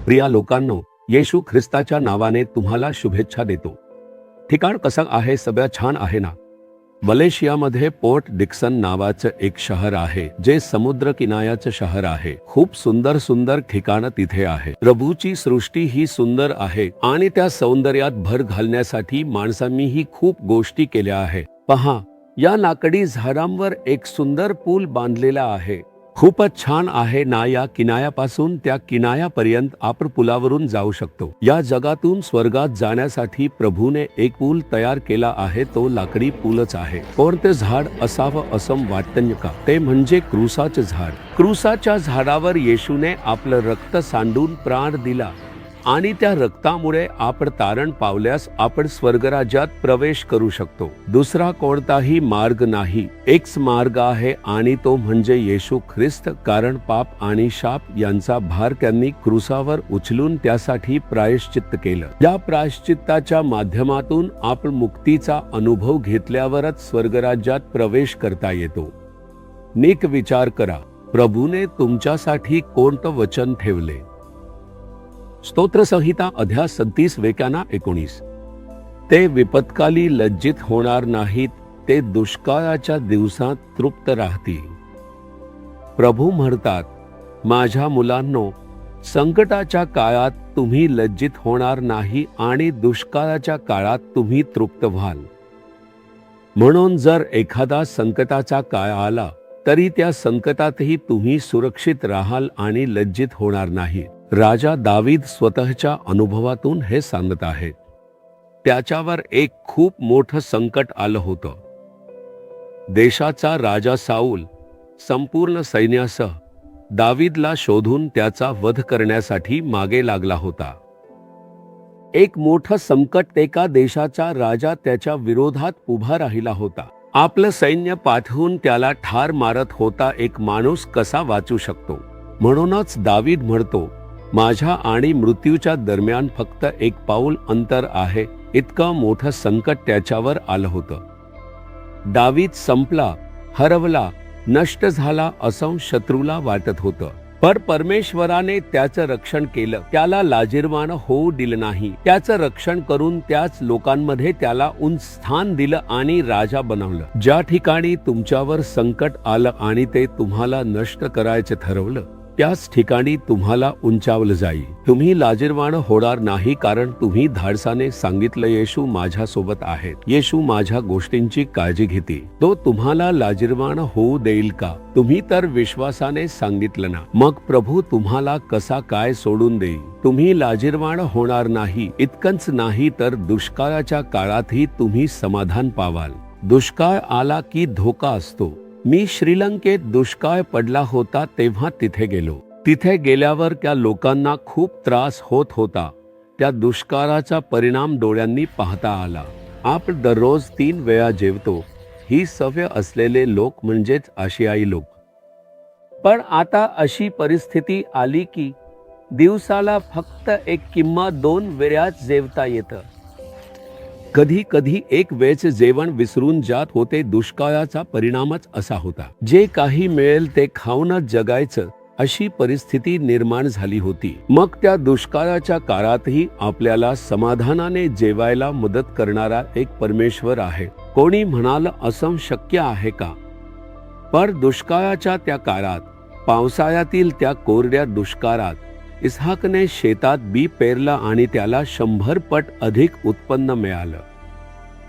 प्रिया लोकांनो, येशू ख्रिस्ताच्या नावाने तुम्हाला शुभेच्छा देतो. ठिकाण कसं आहे? सगळं छान आहे ना? मलेशियामध्ये पोर्ट डिक्सन नावाचं एक शहर आहे, जे समुद्र किनाऱ्याचं शहर आहे. खूप सुंदर सुंदर ठिकाणं तिथे आहे. प्रभूची सृष्टी ही सुंदर आहे आणि त्या सौंदर्यात भर घालण्यासाठी माणसांनीही खूप गोष्टी केल्या आहे. पहा, या लाकडी झाडांवर एक सुंदर पूल बांधलेला आहे. खूपच छान आहे ना? या किनाऱ्यापासून त्या किनाऱ्यापर्यंत आपण पुलावरून जाऊ शकतो. या जगातून स्वर्गात जाण्यासाठी प्रभूने एक पूल तयार केला आहे. तो लाकडी पूलच आहे. कोणते झाड असावं असं वाटतं का? ते म्हणजे क्रूसाचे झाड. क्रूसाच्या झाडावर येशूने आपलं रक्त सांडून प्राण दिला आणि त्या रक्तामुळे आपण तारण पावल्यास आपण स्वर्गराज्यात प्रवेश करू शकतो. दुसरा कोणताही मार्ग नाही. एकच मार्ग आहे आणि तो म्हणजे येशू ख्रिस्त. कारण पाप आणि शाप यांचा भार त्यांनी क्रूसावर उचलून त्यासाठी प्रायश्चित्त केलं. या प्रायश्चित्ताच्या माध्यमातून आपण मुक्तीचा अनुभव घेतल्यावरच स्वर्गराज्यात प्रवेश करता येतो. नीट विचार करा, प्रभूने तुमच्यासाठी कोणतं वचन ठेवले? स्तोत्रसंहिता अध्याय 37:19. ते विपत्काली लज्जित होणार नाहीत, ते दुष्काळाच्या दिवसात तृप्त राहतील. प्रभू म्हणतात, माझ्या मुलांनो, संकटाच्या काळात तुम्ही लज्जित होणार नाही आणि दुष्काळाच्या काळात तुम्ही तृप्त व्हाल. म्हणून जर एखादा संकटाचा काळ आला तरी त्या संकटातही तुम्ही सुरक्षित राहाल आणि लज्जित होणार नाही. राजा दावीद स्वतःच्या अनुभवातून हे सांगत आहे. त्याच्यावर एक खूप मोठं संकट आलं होतं. देशाचा राजा साऊल संपूर्ण सैन्यासह दावीदला शोधून त्याचा वध करण्यासाठी मागे लागला होता. एक मोठं संकट एका देशाचा राजा त्याच्या विरोधात उभा राहिला होता. आपलं सैन्य पाठवून त्याला ठार मारत होता. एक माणूस कसा वाचू शकतो? म्हणूनच दावीद म्हणतो, माझ्या आणि मृत्यूच्या दरम्यान फक्त एक पाऊल अंतर आहे. इतकं मोठं संकट त्याच्यावर आलं होतं. दावीद संपला, हरवला, नष्ट झाला असं शत्रूला वाटत होतं. पण परमेश्वराने त्याचं रक्षण केलं. त्याला लाजिरवाणं होऊ दिलं नाही. त्याचं रक्षण करून त्याच लोकांमध्ये त्याला उंच स्थान दिलं आणि राजा बनवलं. ज्या ठिकाणी तुमच्यावर संकट आलं आणि ते तुम्हाला नष्ट करायचं ठरवलं, त्याच ठिकाणी तुम्हाला उंचावलं जाईल. तुम्ही लाजिरवाणं होणार नाही, कारण तुम्ही धाडसाने सांगितलं, येशू माझ्यासोबत आहेत. येशू माझ्या गोष्टींची काळजी घेतील. तो तुम्हाला लाजिरवाणं होऊ देईल का? तुम्ही तर विश्वासाने सांगितलं ना. मग प्रभू तुम्हाला कसा काय सोडून देईल? तुम्ही लाजिरवाणं होणार नाही. इतकंच नाही तर दुष्काळाच्या काळातही तुम्ही समाधान पावाल. दुष्काळ आला की धोका असतो. मी श्रीलंकेत दुष्काळ पडला होता तेव्हा तिथे गेलो. तिथे गेल्यावर त्या लोकांना खूप त्रास होत होता. त्या दुष्काळाचा परिणाम डोळ्यांनी पाहता आला. आपण दररोज 3 वेळा जेवतो. ही सवय असलेले लोक म्हणजेच आशियाई लोक. पण आता अशी परिस्थिती आली की दिवसाला फक्त एक किंवा 2 वेळाच जेवता येतं. कधी कधी एक वेळचे जेवण विसरून जात होते. दुष्काळाचा परिणामच असा होता. जे काही मिळेल ते खाऊनच जगायचं अशी परिस्थिती निर्माण झाली होती. मग त्या दुष्काळाच्या काळातही आपल्याला समाधानाने जेवायला मदत करणारा एक परमेश्वर आहे. कोणी म्हणाल असं शक्य आहे का? पण दुष्काळाच्या त्या काळात, पावसाळ्यातील त्या कोरड्या दुष्काळात इसहाकने शेतात बी पेरलं आणि त्याला 100 पट अधिक उत्पन्न मिळालं.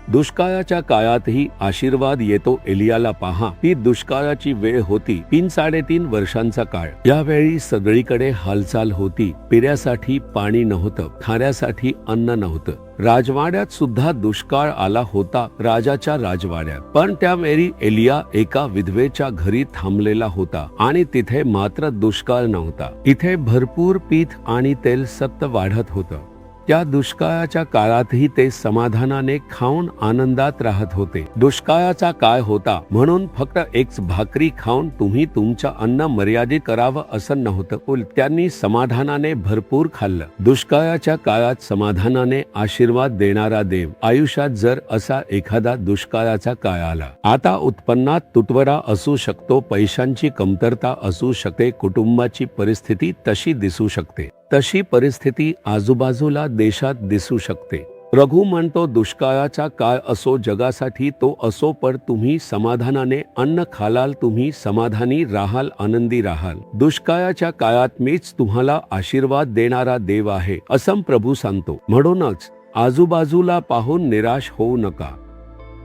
दुष्काळाच्या काळातही आशीर्वाद येतो. एलियाला पहा, ही दुष्काळाची वेळ होती. 3-3.5 वर्षांचा काळ. यावेळी सगळीकडे हालचाल होती. पिण्यासाठी पाणी नव्हतं, खाण्यासाठी अन्न नव्हतं. राजवाड्यात सुद्धा दुष्काळ आला होता, राजाच्या राजवाड्यात. पण त्यावेळी एलिया एका विधवेच्या घरी थांबलेला होता आणि तिथे मात्र दुष्काळ नव्हता. इथे भरपूर पीठ आणि तेल सतत वाढत होतं. त्या दुष्काळाच्या काळातही ते समाधानाने खाऊन आनंदात राहत होते. दुष्काळाचा काळ होता म्हणून फक्त एक भाकरी खाऊन तुम्ही तुमचं अन्न मर्यादित करावं असं नव्हतं. त्यांनी समाधानाने भरपूर खाल्लं. दुष्काळाच्या काळात समाधानाने आशीर्वाद देणारा देव. आयुष्यात जर असा एखादा दुष्काळाचा काळ आला, आता उत्पन्नात तुटवडा असू शकतो, पैशांची कमतरता असू शकते, कुटुंबाची परिस्थिती तशी दिसू शकते, तशी परिस्थिती आजूबाजूला देशात दिसू शकते. रघु म्हणतो, दुष्काळाचा काळ असो जगासाठी तो असो, पण तुम्ही समाधानाने अन्न खालाल, तुम्ही समाधानी राहाल, आनंदी राहाल. दुष्काळाच्या काळात मीच तुम्हाला आशीर्वाद देणारा देव आहे असं प्रभू सांगतो. म्हणूनच आजूबाजूला पाहून निराश होऊ नका.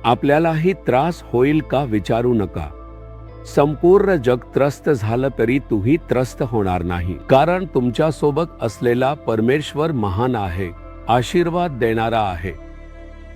आपल्यालाही त्रास होईल का विचारू नका. संपूर्ण जग त्रस्त झालं तरी तुम्ही त्रस्त होणार नाही, कारण तुमच्यासोबत असलेला परमेश्वर महान आहे, आशीर्वाद देणारा आहे.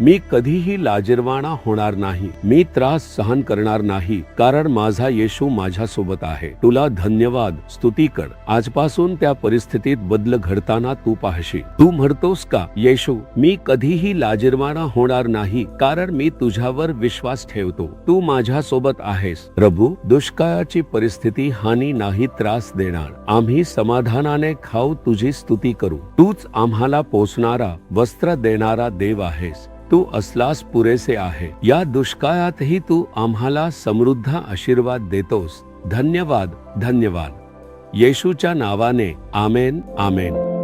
मी कधीही लाजिरवाणा होणार नाही, मी त्रास सहन करणार नाही, कारण माझा येशू माझ्यासोबत आहे. तुला धन्यवाद, स्तुती कर. आजपासून त्या परिस्थितीत बदल घडताना तू पाहशील. तू म्हणतोस का, येशू मी कधीही लाजिरवाणा होणार नाही, कारण मी तुझ्यावर विश्वास ठेवतो, तू माझ्यासोबत आहेस. प्रभू, दुष्काळाची परिस्थिती हानी नाही त्रास देणार. आम्ही समाधानाने खाऊ, तुझी स्तुती करू. तूच आम्हाला पोसणारा, वस्त्र देणारा देव आहेस. तू असलास पुरेसे आहे. या दुष्काळातही तू आम्हाला समृद्ध आशीर्वाद देतोस. धन्यवाद, धन्यवाद. येशूच्या नावाने आमेन, आमेन.